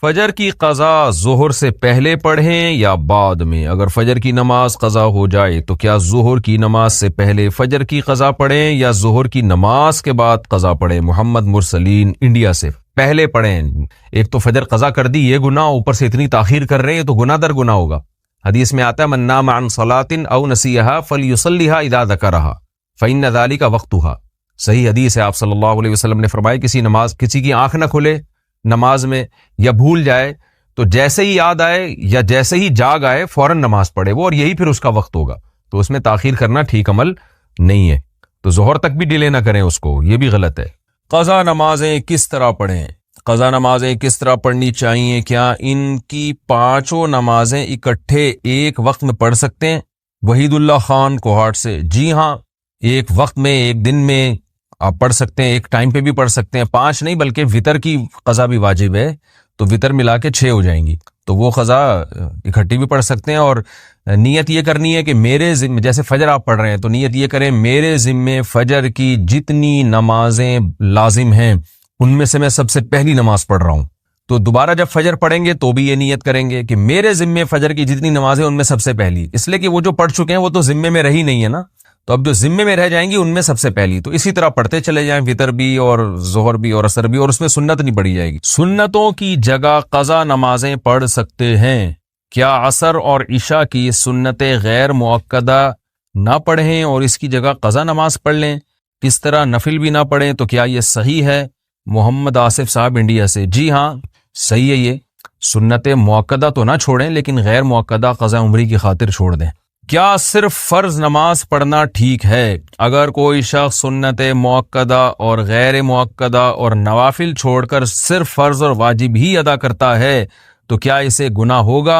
فجر کی قضا ظہر سے پہلے پڑھیں یا بعد میں؟ اگر فجر کی نماز قضا ہو جائے تو کیا ظہر کی نماز سے پہلے فجر کی قضا پڑھیں یا ظہر کی نماز کے بعد قضا پڑھیں؟ محمد مرسلین انڈیا سے۔ پہلے پڑھیں۔ ایک تو فجر قضا کر دی، یہ گناہ، اوپر سے اتنی تاخیر کر رہے ہیں تو گناہ در گناہ ہوگا۔ حدیث میں آتا ہے من نام عن صلاۃ او نسیھا فلیصلیھا اذا ذکرھا فإن ذلک وقتھا۔ صحیح حدیث ہے، آپ صلی اللہ علیہ وسلم نے فرمایا کسی کی آنکھ نہ کھلے نماز میں یا بھول جائے تو جیسے ہی یاد آئے یا جیسے ہی جاگ آئے فوراً نماز پڑھے وہ، اور یہی پھر اس کا وقت ہوگا۔ تو اس میں تاخیر کرنا ٹھیک عمل نہیں ہے، تو ظہر تک بھی ڈیلے نہ کریں اس کو، یہ بھی غلط ہے۔ قضا نمازیں کس طرح پڑھیں؟ قضا نمازیں کس طرح پڑھنی چاہیے؟ کیا ان کی پانچوں نمازیں اکٹھے ایک وقت میں پڑھ سکتے ہیں؟ وحید اللہ خان کوہاٹ سے۔ جی ہاں، ایک وقت میں، ایک دن میں آپ پڑھ سکتے ہیں، ایک ٹائم پہ بھی پڑھ سکتے ہیں۔ 5 نہیں بلکہ وطر کی قضا بھی واجب ہے، تو وطر ملا کے 6 ہو جائیں گی، تو وہ قضا اکٹھی بھی پڑھ سکتے ہیں۔ اور نیت یہ کرنی ہے کہ میرے ذمے، جیسے فجر آپ پڑھ رہے ہیں تو نیت یہ کریں میرے ذمے فجر کی جتنی نمازیں لازم ہیں ان میں سے میں سب سے پہلی نماز پڑھ رہا ہوں۔ تو دوبارہ جب فجر پڑھیں گے تو بھی یہ نیت کریں گے کہ میرے ذمے فجر کی جتنی نمازیں ان میں سب سے پہلی، اس لیے کہ وہ جو پڑھ چکے ہیں وہ تو ذمے میں رہی نہیں ہے نا، تو اب جو ذمے میں رہ جائیں گی ان میں سب سے پہلی۔ تو اسی طرح پڑھتے چلے جائیں، وطر بھی اور ظہر بھی اور عصر بھی، اور اس میں سنت نہیں پڑھی جائے گی۔ سنتوں کی جگہ قضا نمازیں پڑھ سکتے ہیں؟ کیا عصر اور عشاء کی سنتیں غیر مؤکدہ نہ پڑھیں اور اس کی جگہ قضا نماز پڑھ لیں؟ کس طرح نفل بھی نہ پڑھیں تو کیا یہ صحیح ہے؟ محمد آصف صاحب انڈیا سے۔ جی ہاں صحیح ہے، یہ سنتیں مؤکدہ تو نہ چھوڑیں لیکن غیر مؤکدہ قضا عمری کی خاطر چھوڑ دیں۔ کیا صرف فرض نماز پڑھنا ٹھیک ہے؟ اگر کوئی شخص سنت مؤکدہ اور غیر مؤکدہ اور نوافل چھوڑ کر صرف فرض اور واجب ہی ادا کرتا ہے تو کیا اسے گناہ ہوگا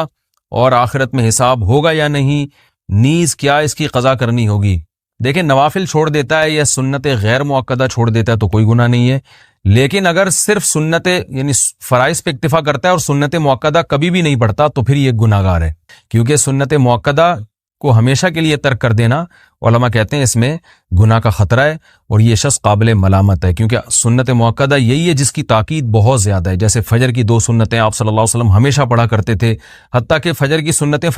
اور آخرت میں حساب ہوگا یا نہیں؟ نیز کیا اس کی قضا کرنی ہوگی؟ دیکھیں، نوافل چھوڑ دیتا ہے یا سنت غیر مؤکدہ چھوڑ دیتا ہے تو کوئی گناہ نہیں ہے، لیکن اگر صرف سنت یعنی فرائض پہ اکتفا کرتا ہے اور سنت مؤکدہ کبھی بھی نہیں پڑھتا تو پھر یہ گناہ گار ہے، کیونکہ سنت مؤکدہ کو ہمیشہ کے لیے ترک کر دینا علماء کہتے ہیں اس میں گناہ کا خطرہ ہے اور یہ شخص قابل ملامت ہے، کیونکہ سنت مؤکدہ یہی ہے جس کی تاکید بہت زیادہ ہے۔ جیسے فجر کی 2 سنتیں آپ صلی اللہ علیہ وسلم ہمیشہ پڑھا کرتے تھے، حتیٰ کہ فجر کی سنتیں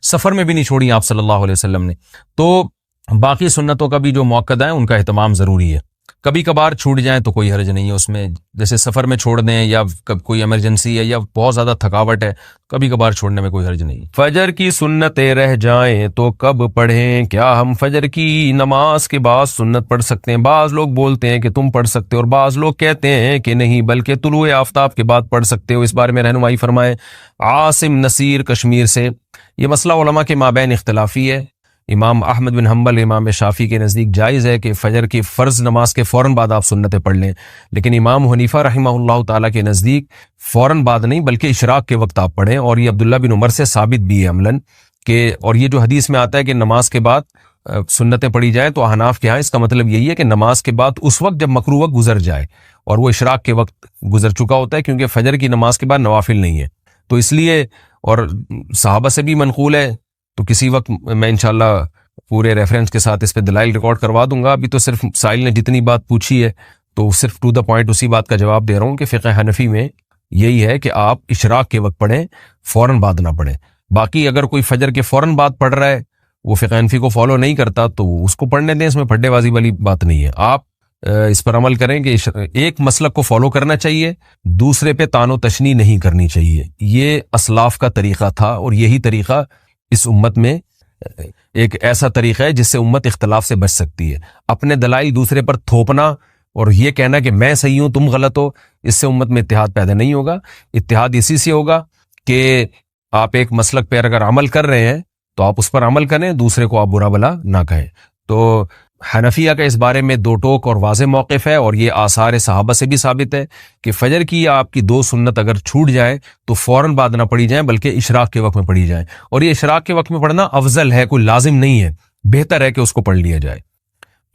سفر میں بھی نہیں چھوڑی آپ صلی اللہ علیہ وسلم نے۔ تو باقی سنتوں کا بھی جو مؤکدہ ہیں ان کا اہتمام ضروری ہے، کبھی کبھار چھوٹ جائیں تو کوئی حرج نہیں ہے اس میں، جیسے سفر میں چھوڑ دیں یا کوئی ایمرجنسی ہے یا بہت زیادہ تھکاوٹ ہے، کبھی کبھار چھوڑنے میں کوئی حرج نہیں۔ فجر کی سنتیں رہ جائیں تو کب پڑھیں؟ کیا ہم فجر کی نماز کے بعد سنت پڑھ سکتے ہیں؟ بعض لوگ بولتے ہیں کہ تم پڑھ سکتے ہو اور بعض لوگ کہتے ہیں کہ نہیں بلکہ طلوع آفتاب کے بعد پڑھ سکتے ہو، اس بارے میں رہنمائی فرمائیں۔ عاصم نصیر کشمیر سے۔ یہ مسئلہ علماء کے مابین اختلافی ہے۔ امام احمد بن حنبل، امام شافعی کے نزدیک جائز ہے کہ فجر کی فرض نماز کے فوراً بعد آپ سنتیں پڑھ لیں، لیکن امام حنیفہ رحمہ اللہ تعالیٰ کے نزدیک فوراً بعد نہیں بلکہ اشراق کے وقت آپ پڑھیں، اور یہ عبداللہ بن عمر سے ثابت بھی ہے عملاً کہ، اور یہ جو حدیث میں آتا ہے کہ نماز کے بعد سنتیں پڑھی جائیں تو احناف کے ہاں اس کا مطلب یہی ہے کہ نماز کے بعد اس وقت جب مکروہ وقت گزر جائے، اور وہ اشراق کے وقت گزر چکا ہوتا ہے، کیونکہ فجر کی نماز کے بعد نوافل نہیں ہے، تو اس لیے، اور صحابہ سے بھی منقول ہے، تو کسی وقت میں انشاءاللہ پورے ریفرنس کے ساتھ اس پہ دلائل ریکارڈ کروا دوں گا۔ ابھی تو صرف سائل نے جتنی بات پوچھی ہے تو صرف ٹو دا پوائنٹ اسی بات کا جواب دے رہا ہوں کہ فقہ حنفی میں یہی ہے کہ آپ اشراق کے وقت پڑھیں، فوراً بعد نہ پڑھیں۔ باقی اگر کوئی فجر کے فوراً بعد پڑھ رہا ہے، وہ فقہ حنفی کو فالو نہیں کرتا تو اس کو پڑھنے دیں، اس میں پھڈے بازی والی بات نہیں ہے۔ آپ اس پر عمل کریں کہ ایک مسلک کو فالو کرنا چاہیے، دوسرے پہ تان و تشنی نہیں کرنی چاہیے۔ یہ اسلاف کا طریقہ تھا اور یہی طریقہ اس امت میں ایک ایسا طریقہ ہے جس سے امت اختلاف سے بچ سکتی ہے۔ اپنے دلائل دوسرے پر تھوپنا اور یہ کہنا کہ میں صحیح ہوں تم غلط ہو، اس سے امت میں اتحاد پیدا نہیں ہوگا۔ اتحاد اسی سے ہوگا کہ آپ ایک مسلک پہ اگر عمل کر رہے ہیں تو آپ اس پر عمل کریں، دوسرے کو آپ برا بلا نہ کہیں۔ تو حنفیہ کا اس بارے میں 2 ٹوک اور واضح موقف ہے، اور یہ آثار صحابہ سے بھی ثابت ہے کہ فجر کی یا آپ کی 2 سنت اگر چھوٹ جائے تو فوراً بعد نہ پڑھی جائیں بلکہ اشراق کے وقت میں پڑھی جائیں، اور یہ اشراق کے وقت میں پڑھنا افضل ہے، کوئی لازم نہیں ہے، بہتر ہے کہ اس کو پڑھ لیا جائے۔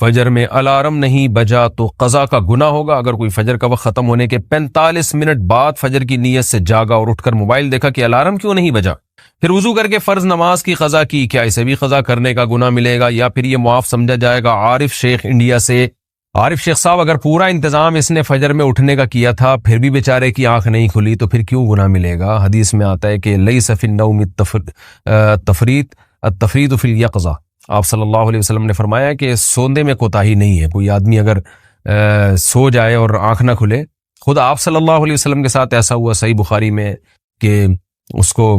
فجر میں الارم نہیں بجا تو قضا کا گناہ ہوگا؟ اگر کوئی فجر کا وقت ختم ہونے کے 45 منٹ بعد فجر کی نیت سے جاگا اور اٹھ کر موبائل دیکھا کہ الارم کیوں نہیں بجا، پھر وضو کر کے فرض نماز کی قضا کی، کیا اسے بھی قضا کرنے کا گناہ ملے گا یا پھر یہ معاف سمجھا جائے گا؟ عارف شیخ انڈیا سے۔ عارف شیخ صاحب، اگر پورا انتظام اس نے فجر میں اٹھنے کا کیا تھا پھر بھی بیچارے کی آنکھ نہیں کھلی تو پھر کیوں گناہ ملے گا؟ حدیث میں آتا ہے کہ لیس فی النوم التفریط فی الیقظہ. آپ صلی اللہ علیہ وسلم نے فرمایا کہ سوندے میں کوتاہی نہیں ہے. کوئی آدمی اگر سو جائے اور آنکھ نہ کھلے، خود آپ صلی اللہ علیہ وسلم کے ساتھ ایسا ہوا صحیح بخاری میں کہ اس کو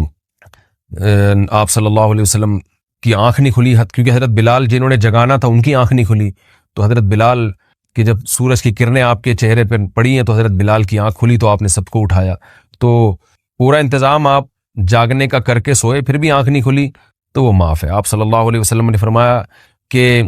آپ صلی اللہ علیہ وسلم کی آنکھ نہیں کھلی، کیونکہ حضرت بلال جنہوں نے جگانا تھا ان کی آنکھ نہیں کھلی. تو حضرت بلال کہ جب سورج کی کرنیں آپ کے چہرے پہ پڑی ہیں تو حضرت بلال کی آنکھ کھلی تو آپ نے سب کو اٹھایا. تو پورا انتظام آپ جاگنے کا کر کے سوئے پھر بھی آنکھ نہیں کھلی تو وہ معاف ہے. آپ صلی اللہ علیہ وسلم نے فرمایا کہ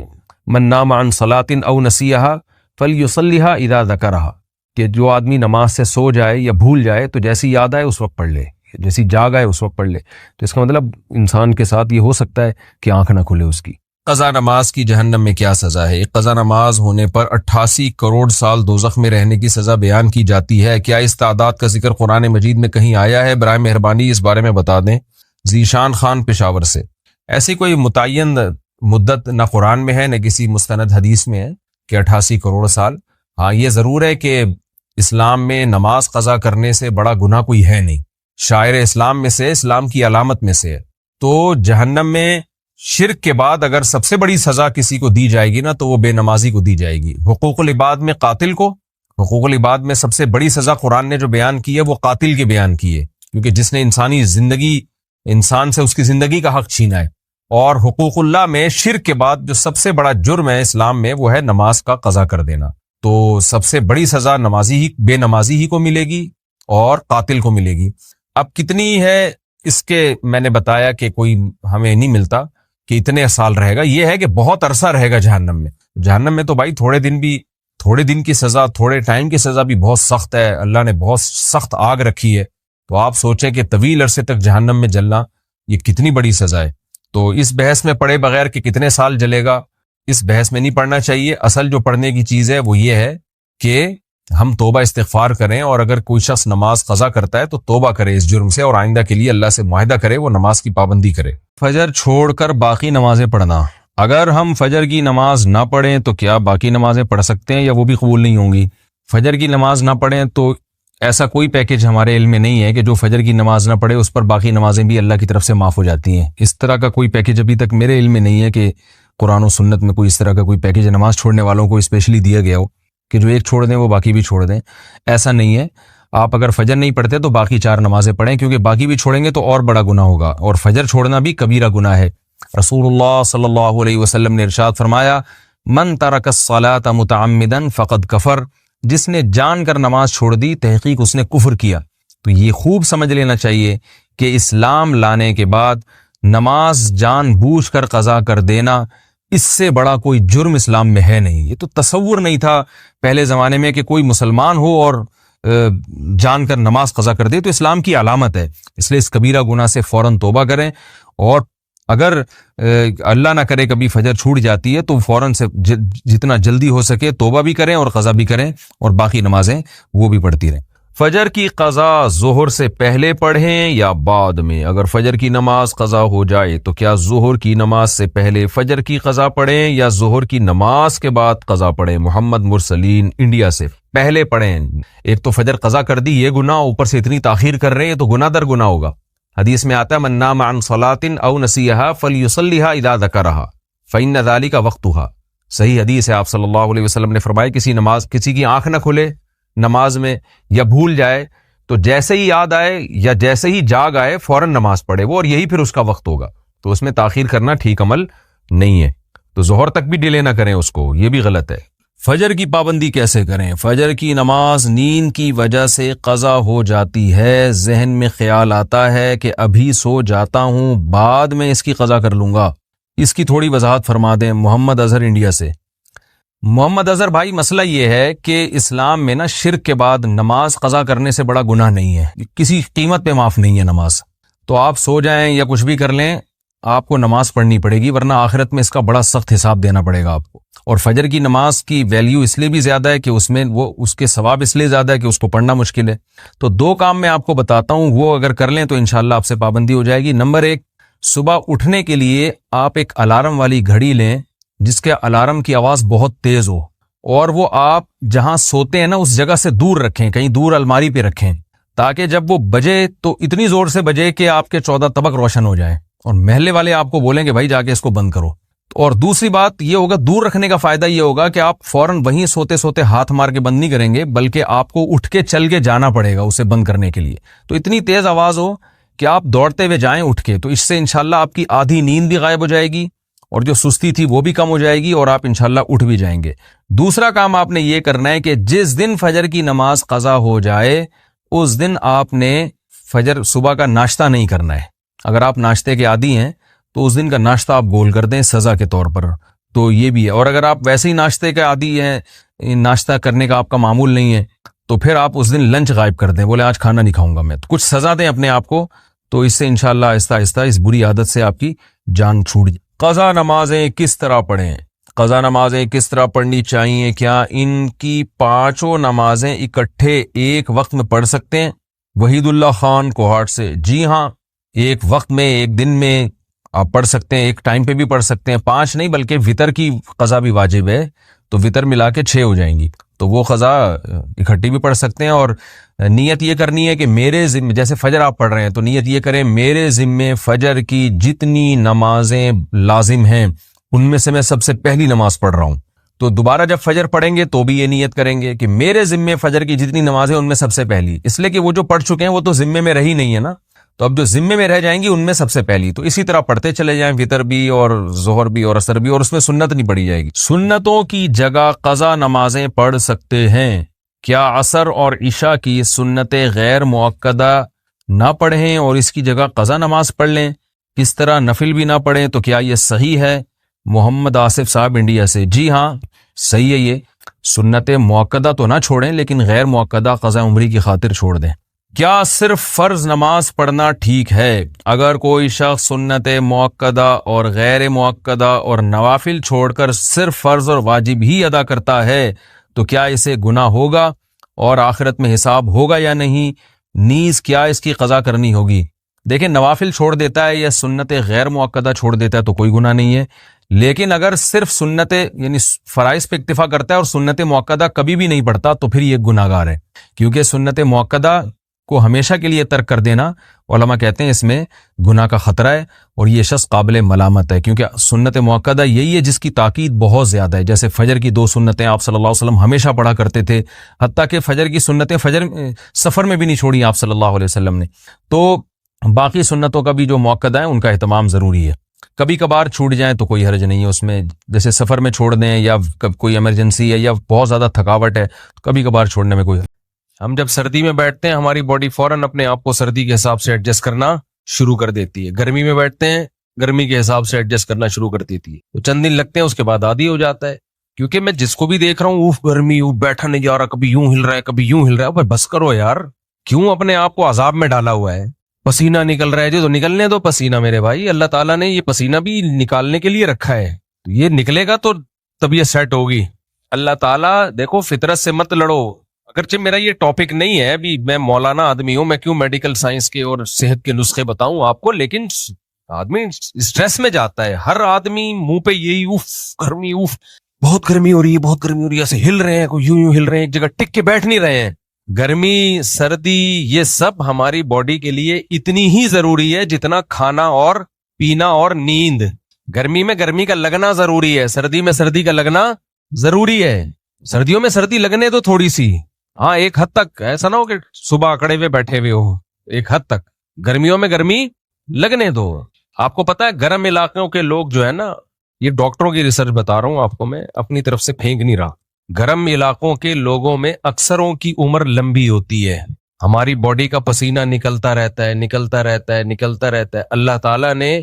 من نام عن صلاۃ او نسیہا فلیصلیھا اذا ذکرھا، کہ جو آدمی نماز سے سو جائے یا بھول جائے تو جیسی یاد آئے اس وقت پڑھ لے، جیسی جاگ آئے اس وقت پڑھ لے. تو اس کا مطلب انسان کے ساتھ یہ ہو سکتا ہے کہ آنکھ نہ کھلے اس کی. قضا نماز کی جہنم میں کیا سزا ہے؟ ایک قضا نماز ہونے پر 88 کروڑ سال دوزخ میں رہنے کی سزا بیان کی جاتی ہے. کیا اس تعداد کا ذکر قرآن مجید میں کہیں آیا ہے؟ برائے مہربانی اس بارے میں بتا دیں. ذیشان خان پشاور سے. ایسی کوئی متعین مدت نہ قرآن میں ہے نہ کسی مستند حدیث میں ہے کہ 88 کروڑ سال. ہاں یہ ضرور ہے کہ اسلام میں نماز قضا کرنے سے بڑا گناہ کوئی ہے نہیں، شاعر اسلام میں سے، اسلام کی علامت میں سے ہے. تو جہنم میں شرک کے بعد اگر سب سے بڑی سزا کسی کو دی جائے گی نا تو وہ بے نمازی کو دی جائے گی. حقوق العباد میں قاتل کو، حقوق العباد میں سب سے بڑی سزا قرآن نے جو بیان کی ہے وہ قاتل کے بیان کی ہے، کیونکہ جس نے انسانی زندگی، انسان سے اس کی زندگی کا حق چھینا ہے. اور حقوق اللہ میں شرک کے بعد جو سب سے بڑا جرم ہے اسلام میں وہ ہے نماز کا قضا کر دینا. تو سب سے بڑی سزا نمازی ہی، بے نمازی ہی کو ملے گی اور قاتل کو ملے گی. اب کتنی ہے اس کے میں نے بتایا کہ کوئی ہمیں نہیں ملتا کہ اتنے سال رہے گا. یہ ہے کہ بہت عرصہ رہے گا جہنم میں. جہنم میں تو بھائی تھوڑے دن کی سزا، تھوڑے ٹائم کی سزا بھی بہت سخت ہے. اللہ نے بہت سخت آگ رکھی ہے. تو آپ سوچیں کہ طویل عرصے تک جہنم میں جلنا یہ کتنی بڑی سزا ہے. تو اس بحث میں پڑھے بغیر کہ کتنے سال جلے گا، اس بحث میں نہیں پڑھنا چاہیے. اصل جو پڑھنے کی چیز ہے وہ یہ ہے کہ ہم توبہ استغفار کریں، اور اگر کوئی شخص نماز قضا کرتا ہے تو توبہ کرے اس جرم سے اور آئندہ کے لیے اللہ سے معاہدہ کرے، وہ نماز کی پابندی کرے. فجر چھوڑ کر باقی نمازیں پڑھنا، اگر ہم فجر کی نماز نہ پڑھیں تو کیا باقی نمازیں پڑھ سکتے ہیں یا وہ بھی قبول نہیں ہوں گی؟ فجر کی نماز نہ پڑھیں تو ایسا کوئی پیکج ہمارے علم میں نہیں ہے کہ جو فجر کی نماز نہ پڑھے اس پر باقی نمازیں بھی اللہ کی طرف سے معاف ہو جاتی ہیں. اس طرح کا کوئی پیکج ابھی تک میرے علم میں نہیں ہے کہ قرآن و سنت میں کوئی اس طرح کا کوئی پیکج نماز چھوڑنے والوں کو اسپیشلی دیا گیا ہو کہ جو ایک چھوڑ دیں وہ باقی بھی چھوڑ دیں. ایسا نہیں ہے. آپ اگر فجر نہیں پڑھتے تو باقی 4 نمازیں پڑھیں، کیونکہ باقی بھی چھوڑیں گے تو اور بڑا گناہ ہوگا، اور فجر چھوڑنا بھی کبیرہ گناہ ہے. رسول اللہ صلی اللہ علیہ وسلم نے ارشاد فرمایا، من ترک الصلاۃ متعمدا فقد کفر، جس نے جان کر نماز چھوڑ دی تحقیق اس نے کفر کیا. تو یہ خوب سمجھ لینا چاہیے کہ اسلام لانے کے بعد نماز جان بوجھ کر قضا کر دینا، اس سے بڑا کوئی جرم اسلام میں ہے نہیں. یہ تو تصور نہیں تھا پہلے زمانے میں کہ کوئی مسلمان ہو اور جان کر نماز قضا کر دے. تو اسلام کی علامت ہے، اس لیے اس کبیرہ گناہ سے فوراً توبہ کریں، اور اگر اللہ نہ کرے کبھی فجر چھوٹ جاتی ہے تو فوراً سے جتنا جلدی ہو سکے توبہ بھی کریں اور قضا بھی کریں، اور باقی نمازیں وہ بھی پڑھتی رہیں. فجر کی قضا ظہر سے پہلے پڑھیں یا بعد میں؟ اگر فجر کی نماز قضا ہو جائے تو کیا ظہر کی نماز سے پہلے فجر کی قضا پڑھیں یا ظہر کی نماز کے بعد قضا پڑھیں؟ محمد مرسلین انڈیا سے. پہلے پڑھیں. ایک تو فجر قضا کر دی، یہ گناہ، اوپر سے اتنی تاخیر کر رہے ہیں تو گناہ در گناہ ہوگا. حدیث میں آتا ہے من نام عن صلاۃ او نسیھا فلیصلیھا اذا ذکرھا فإن ذلک وقتھا. صحیح حدیث ہے. آپ صلی اللہ علیہ وسلم نے فرمایا کسی کی آنکھ نہ کھلے نماز میں یا بھول جائے تو جیسے ہی یاد آئے یا جیسے ہی جاگ آئے فوراً نماز پڑھے وہ، اور یہی پھر اس کا وقت ہوگا. تو اس میں تاخیر کرنا ٹھیک عمل نہیں ہے. تو ظہر تک بھی ڈیلے نہ کریں اس کو، یہ بھی غلط ہے. فجر کی پابندی کیسے کریں؟ فجر کی نماز نیند کی وجہ سے قضا ہو جاتی ہے، ذہن میں خیال آتا ہے کہ ابھی سو جاتا ہوں بعد میں اس کی قضا کر لوں گا، اس کی تھوڑی وضاحت فرما دیں. محمد اظہر انڈیا سے. محمد اظہر بھائی، مسئلہ یہ ہے کہ اسلام میں نا شرک کے بعد نماز قضا کرنے سے بڑا گناہ نہیں ہے، کسی قیمت پہ معاف نہیں ہے نماز. تو آپ سو جائیں یا کچھ بھی کر لیں، آپ کو نماز پڑھنی پڑے گی، ورنہ آخرت میں اس کا بڑا سخت حساب دینا پڑے گا آپ کو. اور فجر کی نماز کی ویلیو اس لیے بھی زیادہ ہے کہ اس میں اس کے ثواب اس لیے زیادہ ہے کہ اس کو پڑھنا مشکل ہے. تو 2 کام میں آپ کو بتاتا ہوں، وہ اگر کر لیں تو انشاءاللہ آپ سے پابندی ہو جائے گی. نمبر 1، صبح اٹھنے کے لیے آپ ایک الارم والی گھڑی لیں جس کے الارم کی آواز بہت تیز ہو. اور وہ آپ جہاں سوتے ہیں نا اس جگہ سے دور رکھیں، کہیں دور الماری پہ رکھیں، تاکہ جب وہ بجے تو اتنی زور سے بجے کہ آپ کے 14 طبق روشن ہو جائیں اور محلے والے آپ کو بولیں کہ بھائی جا کے اس کو بند کرو۔ اور دوسری بات یہ ہوگا، دور رکھنے کا فائدہ یہ ہوگا کہ آپ فوراً وہیں سوتے سوتے ہاتھ مار کے بند نہیں کریں گے، بلکہ آپ کو اٹھ کے چل کے جانا پڑے گا اسے بند کرنے کے لیے۔ تو اتنی تیز آواز ہو کہ آپ دوڑتے ہوئے جائیں اٹھ کے، تو اس سے انشاءاللہ آپ کی آدھی نیند بھی غائب ہو جائے گی اور جو سستی تھی وہ بھی کم ہو جائے گی اور آپ انشاءاللہ اٹھ بھی جائیں گے۔ دوسرا کام آپ نے یہ کرنا ہے کہ جس دن فجر کی نماز قضا ہو جائے اس دن آپ نے فجر صبح کا ناشتہ نہیں کرنا ہے۔ اگر آپ ناشتے کے عادی ہیں تو اس دن کا ناشتہ آپ گول کر دیں سزا کے طور پر، تو یہ بھی ہے۔ اور اگر آپ ویسے ہی ناشتے کے عادی ہیں، ناشتہ کرنے کا آپ کا معمول نہیں ہے، تو پھر آپ اس دن لنچ غائب کر دیں، بولے آج کھانا نہیں کھاؤں گا میں، تو کچھ سزا دیں اپنے آپ کو، تو اس سے انشاءاللہ آہستہ آہستہ اس بری عادت سے آپ کی جان چھوٹ جائے۔ قضا نمازیں کس طرح پڑھیں؟ قضا نمازیں کس طرح پڑھنی چاہیے؟ کیا ان کی پانچوں نمازیں اکٹھے ایک وقت میں پڑھ سکتے ہیں؟ وحید اللہ خان کوہاٹ سے، جی ہاں، ایک وقت میں ایک دن میں آپ پڑھ سکتے ہیں، ایک ٹائم پہ بھی پڑھ سکتے ہیں، 5 نہیں بلکہ وطر کی قضا بھی واجب ہے، تو وطر ملا کے 6 ہو جائیں گی، تو وہ قضا اکٹھی بھی پڑھ سکتے ہیں۔ اور نیت یہ کرنی ہے کہ میرے ذمے، جیسے فجر آپ پڑھ رہے ہیں تو نیت یہ کریں میرے ذمے فجر کی جتنی نمازیں لازم ہیں ان میں سے میں سب سے پہلی نماز پڑھ رہا ہوں، تو دوبارہ جب فجر پڑھیں گے تو بھی یہ نیت کریں گے کہ میرے ذمے فجر کی جتنی نمازیں ان میں سب سے پہلی، اس لیے کہ وہ جو پڑھ چکے ہیں وہ تو ذمے میں رہی نہیں ہے نا، تو اب جو ذمے میں رہ جائیں گی ان میں سب سے پہلی، تو اسی طرح پڑھتے چلے جائیں، وطر بھی اور ظہر بھی اور عصر بھی، اور اس میں سنت نہیں پڑھی جائے گی۔ سنتوں کی جگہ قضا نمازیں پڑھ سکتے ہیں، کیا عصر اور عشاء کی سنتیں غیر مؤکدہ نہ پڑھیں اور اس کی جگہ قضا نماز پڑھ لیں؟ کس طرح نفل بھی نہ پڑھیں تو کیا یہ صحیح ہے؟ محمد آصف صاحب انڈیا سے، جی ہاں صحیح ہے، یہ سنت مؤکدہ تو نہ چھوڑیں لیکن غیر مؤکدہ قضا عمری کی خاطر چھوڑ دیں۔ کیا صرف فرض نماز پڑھنا ٹھیک ہے؟ اگر کوئی شخص سنت مؤکدہ اور غیر مؤکدہ اور نوافل چھوڑ کر صرف فرض اور واجب ہی ادا کرتا ہے تو کیا اسے گناہ ہوگا اور آخرت میں حساب ہوگا یا نہیں؟ نیز کیا اس کی قضا کرنی ہوگی؟ دیکھیں، نوافل چھوڑ دیتا ہے یا سنت غیر مؤکدہ چھوڑ دیتا ہے تو کوئی گناہ نہیں ہے، لیکن اگر صرف سنت یعنی فرائض پہ اکتفا کرتا ہے اور سنت مؤکدہ کبھی بھی نہیں پڑھتا تو پھر یہ گناہ گار ہے، کیونکہ سنت مؤکدہ کو ہمیشہ کے لیے ترک کر دینا علماء کہتے ہیں اس میں گناہ کا خطرہ ہے اور یہ شخص قابل ملامت ہے، کیونکہ سنت مؤکدہ یہی ہے جس کی تاکید بہت زیادہ ہے، جیسے فجر کی 2 سنتیں آپ صلی اللہ علیہ وسلم ہمیشہ پڑھا کرتے تھے، حتیٰ کہ فجر کی سنتیں سفر میں بھی نہیں چھوڑی آپ صلی اللہ علیہ وسلم نے، تو باقی سنتوں کا بھی جو مؤکدہ ہے ان کا اہتمام ضروری ہے۔ کبھی کبھار چھوٹ جائیں تو کوئی حرج نہیں ہے اس میں، جیسے سفر میں چھوڑ دیں یا کوئی ایمرجنسی ہے یا بہت زیادہ تھکاوٹ ہے تو کبھی کبھار چھوڑنے میں کوئی حرج۔ ہم جب سردی میں بیٹھتے ہیں ہماری باڈی فوراً اپنے آپ کو سردی کے حساب سے ایڈجسٹ کرنا شروع کر دیتی ہے، گرمی میں بیٹھتے ہیں گرمی کے حساب سے ایڈجسٹ کرنا شروع کر دیتی ہے، تو چند دن لگتے ہیں اس کے بعد عادی ہو جاتا ہے، کیونکہ میں جس کو بھی دیکھ رہا ہوں اوف گرمی، اوف بیٹھا نہیں جا رہا، کبھی یوں ہل رہا ہے کبھی یوں ہل رہا ہے، بھائی بس کرو یار، کیوں اپنے آپ کو عذاب میں ڈالا ہوا ہے؟ پسینہ نکل رہا ہے جو تو نکلنے دو پسینہ میرے بھائی، اللہ تعالیٰ نے یہ پسینہ بھی نکالنے کے لیے رکھا ہے، تو یہ نکلے گا تو طبیعت سیٹ ہوگی۔ اللہ تعالیٰ دیکھو فطرت سے مت لڑو، اگرچہ میرا یہ ٹاپک نہیں ہے، ابھی میں مولانا آدمی ہوں، میں کیوں میڈیکل سائنس کے اور صحت کے نسخے بتاؤں آپ کو، لیکن آدمی اسٹریس میں جاتا ہے، ہر آدمی منہ پہ یہی اوف گرمی، اوف بہت گرمی ہو رہی ہے، بہت گرمی ہو رہی ہے، ایسے ہل رہے ہیں، کوئی یوں یوں ہل رہے ہیں، ایک جگہ ٹک کے بیٹھ نہیں رہے ہیں۔ گرمی سردی یہ سب ہماری باڈی کے لیے اتنی ہی ضروری ہے جتنا کھانا اور پینا اور نیند۔ گرمی میں گرمی کا لگنا ضروری ہے، سردی میں سردی کا لگنا ضروری ہے، سردیوں میں سردی لگنے تو تھوڑی سی، ہاں ایک حد تک، ایسا نہ ہو کہ صبح اکڑے ہوئے بیٹھے ہوئے ہو، ایک حد تک گرمیوں میں گرمی لگنے دو۔ آپ کو پتا ہے گرم علاقوں کے لوگ جو ہے نا، یہ ڈاکٹروں کی ریسرچ بتا رہا ہوں آپ کو، میں اپنی طرف سے پھینک نہیں رہا، گرم علاقوں کے لوگوں میں اکثروں کی عمر لمبی ہوتی ہے، ہماری باڈی کا پسینہ نکلتا رہتا ہے نکلتا رہتا ہے نکلتا رہتا ہے۔ اللہ تعالیٰ نے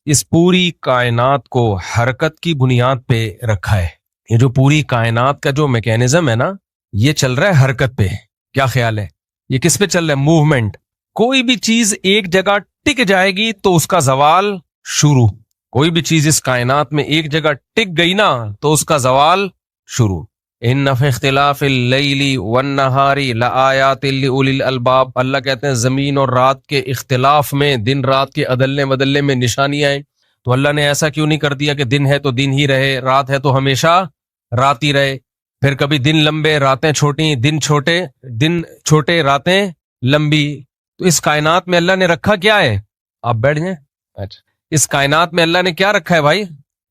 اس پوری کائنات کو حرکت کی بنیاد پہ رکھا ہے، یہ جو پوری کائنات کا جو میکینزم ہے نا، یہ چل رہا ہے حرکت پہ۔ کیا خیال ہے یہ کس پہ چل رہا ہے؟ موومنٹ۔ کوئی بھی چیز ایک جگہ ٹک جائے گی تو اس کا زوال شروع، کوئی بھی چیز اس کائنات میں ایک جگہ ٹک گئی نا تو اس کا زوال شروع۔ ان فی اختلاف اللیل والنہار لآیات لأولی الالباب، اللہ کہتے ہیں زمین اور رات کے اختلاف میں، دن رات کے عدلنے بدلنے میں نشانیاں ہیں، تو اللہ نے ایسا کیوں نہیں کر دیا کہ دن ہے تو دن ہی رہے، رات ہے تو ہمیشہ رات ہی رہے؟ پھر کبھی دن لمبے راتیں چھوٹی، دن چھوٹے راتیں لمبی. تو اس کائنات میں اللہ نے رکھا کیا ہے؟ آپ بیٹھ جائیں. اچھا، اس کائنات میں اللہ نے کیا رکھا ہے بھائی؟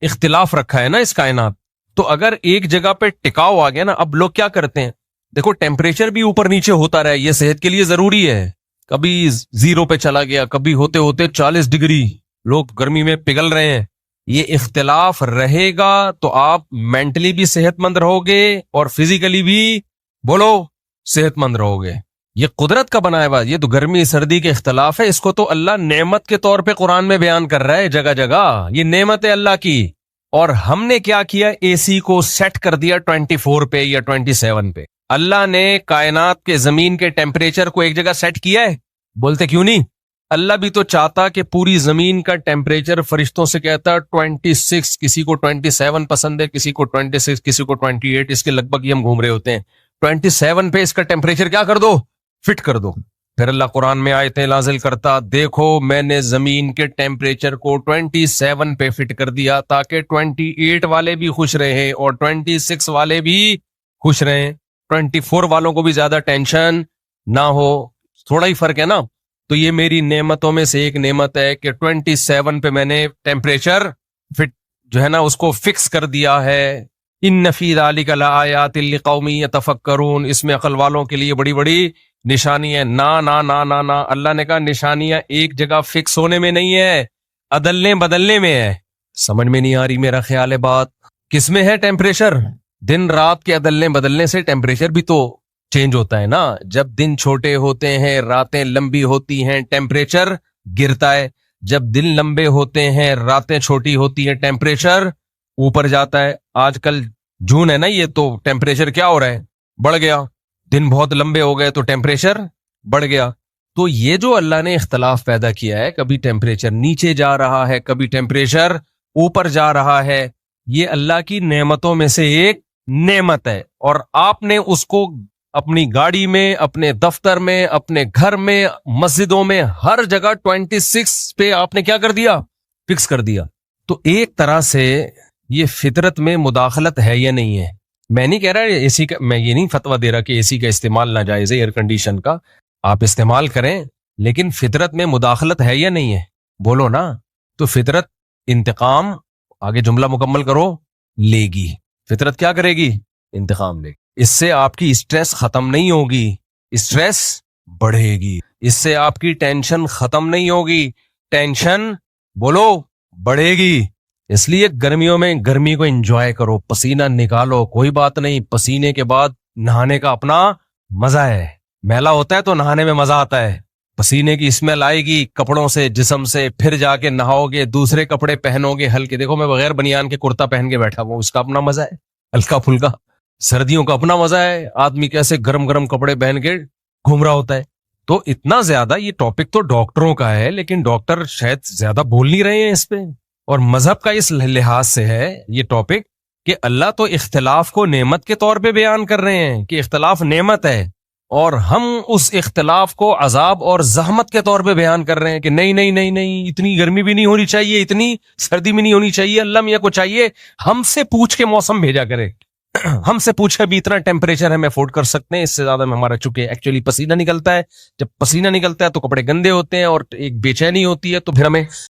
اختلاف رکھا ہے نا اس کائنات. تو اگر ایک جگہ پہ ٹکاؤ آ گیا نا، اب لوگ کیا کرتے ہیں، دیکھو ٹیمپریچر بھی اوپر نیچے ہوتا رہا، یہ صحت کے لیے ضروری ہے. کبھی 0 پہ چلا گیا، کبھی ہوتے ہوتے 40 ڈگری، لوگ گرمی میں پگھل رہے ہیں. یہ اختلاف رہے گا تو آپ مینٹلی بھی صحت مند رہو گے اور فزیکلی بھی بولو صحت مند رہو گے. یہ قدرت کا بنایا ہوا، یہ تو گرمی سردی کے اختلاف ہے. اس کو تو اللہ نعمت کے طور پہ قرآن میں بیان کر رہا ہے جگہ جگہ. یہ نعمت ہے اللہ کی. اور ہم نے کیا کیا؟ اے سی کو سیٹ کر دیا 24 پہ یا 27 پہ. اللہ نے کائنات کے زمین کے ٹیمپریچر کو ایک جگہ سیٹ کیا ہے؟ بولتے کیوں نہیں؟ اللہ بھی تو چاہتا کہ پوری زمین کا ٹیمپریچر فرشتوں سے کہتا 26، کسی کو 27 پسند ہے، کسی کو 26، کسی کو 28، اس کے لگ بھگ ہی ہم گھوم رہے ہوتے ہیں. 27 پہ اس کا ٹیمپریچر کیا کر دو؟ فٹ کر دو. پھر اللہ قرآن میں آیتیں نازل کرتا، دیکھو میں نے زمین کے ٹیمپریچر کو 27 پہ فٹ کر دیا تاکہ 28 والے بھی خوش رہیں اور 26 والے بھی خوش رہیں، 24 والوں کو بھی زیادہ ٹینشن نہ ہو. تھوڑا ہی فرق ہے نا. تو یہ میری نعمتوں میں سے ایک نعمت ہے کہ 27 پہ میں نے ٹیمپریچر فٹ جو ہے نا اس کو فکس کر دیا ہے. ان فی ذلک لآیات لقوم یتفکرون، اس میں عقل والوں کے لیے بڑی بڑی نشانی ہے. نہ اللہ نے کہا نشانیاں ایک جگہ فکس ہونے میں نہیں ہے، عدلنے بدلنے میں ہے. سمجھ میں نہیں آ رہی میرا خیال ہے بات؟ کس میں ہے ٹیمپریچر؟ دن رات کے عدلنے بدلنے سے ٹیمپریچر بھی تو چینج ہوتا ہے نا. جب دن چھوٹے ہوتے ہیں راتیں لمبی ہوتی ہیں ٹیمپریچر گرتا ہے، جب دن لمبے ہوتے ہیں راتیں چھوٹی ہوتی ہیں ٹیمپریچر اوپر جاتا ہے. آج کل جون ہے نا، یہ تو ٹیمپریچر کیا ہو رہا ہے؟ بڑھ گیا. دن بہت لمبے ہو گئے تو ٹیمپریچر بڑھ گیا. تو یہ جو اللہ نے اختلاف پیدا کیا ہے، کبھی ٹیمپریچر نیچے جا رہا ہے، کبھی ٹیمپریچر اوپر جا رہا ہے، یہ اللہ کی نعمتوں میں سے ایک نعمت ہے. اور آپ نے اس کو اپنی گاڑی میں، اپنے دفتر میں، اپنے گھر میں، مسجدوں میں، ہر جگہ 26 پہ آپ نے کیا کر دیا؟ فکس کر دیا. تو ایک طرح سے یہ فطرت میں مداخلت ہے یا نہیں ہے؟ میں نہیں کہہ رہا اے سی کا، میں یہ نہیں فتویٰ دے رہا کہ اے سی کا استعمال ناجائز ہے، ایئر کنڈیشن کا آپ استعمال کریں، لیکن فطرت میں مداخلت ہے یا نہیں ہے؟ بولو نا. تو فطرت انتقام، آگے جملہ مکمل کرو، لے گی. فطرت کیا کرے گی؟ انتقام لے گی. اس سے آپ کی اسٹریس ختم نہیں ہوگی، اسٹریس بڑھے گی. اس سے آپ کی ٹینشن ختم نہیں ہوگی، ٹینشن بولو بڑھے گی. اس لیے گرمیوں میں گرمی کو انجوائے کرو، پسینہ نکالو، کوئی بات نہیں. پسینے کے بعد نہانے کا اپنا مزہ ہے. میلا ہوتا ہے تو نہانے میں مزہ آتا ہے. پسینے کی اسمیل آئے گی کپڑوں سے، جسم سے، پھر جا کے نہاؤ گے، دوسرے کپڑے پہنو گے ہلکے. دیکھو میں بغیر بنیان کے کرتا پہن کے بیٹھا ہوں، اس کا اپنا مزہ ہے، ہلکا پھلکا. سردیوں کا اپنا مزہ ہے، آدمی کیسے گرم گرم کپڑے پہن کے گھوم رہا ہوتا ہے. تو اتنا زیادہ یہ ٹاپک تو ڈاکٹروں کا ہے، لیکن ڈاکٹر شاید زیادہ بول نہیں رہے ہیں اس پہ. اور مذہب کا اس لحاظ سے ہے یہ ٹاپک کہ اللہ تو اختلاف کو نعمت کے طور پہ بیان کر رہے ہیں کہ اختلاف نعمت ہے، اور ہم اس اختلاف کو عذاب اور زحمت کے طور پہ بیان کر رہے ہیں کہ نہیں نہیں نہیں نہیں، اتنی گرمی بھی نہیں ہونی چاہیے، اتنی سردی بھی نہیں ہونی چاہیے. اللہ میاں کو چاہیے ہم سے پوچھ کے موسم بھیجا کرے، ہم سے پوچھے بھی اتنا ٹیمپریچر ہم افورڈ کر سکتے ہیں، اس سے زیادہ میں ہمارا چونکہ ایکچولی پسینہ نکلتا ہے. جب پسینہ نکلتا ہے تو کپڑے گندے ہوتے ہیں اور ایک بے چینی ہوتی ہے، تو پھر ہمیں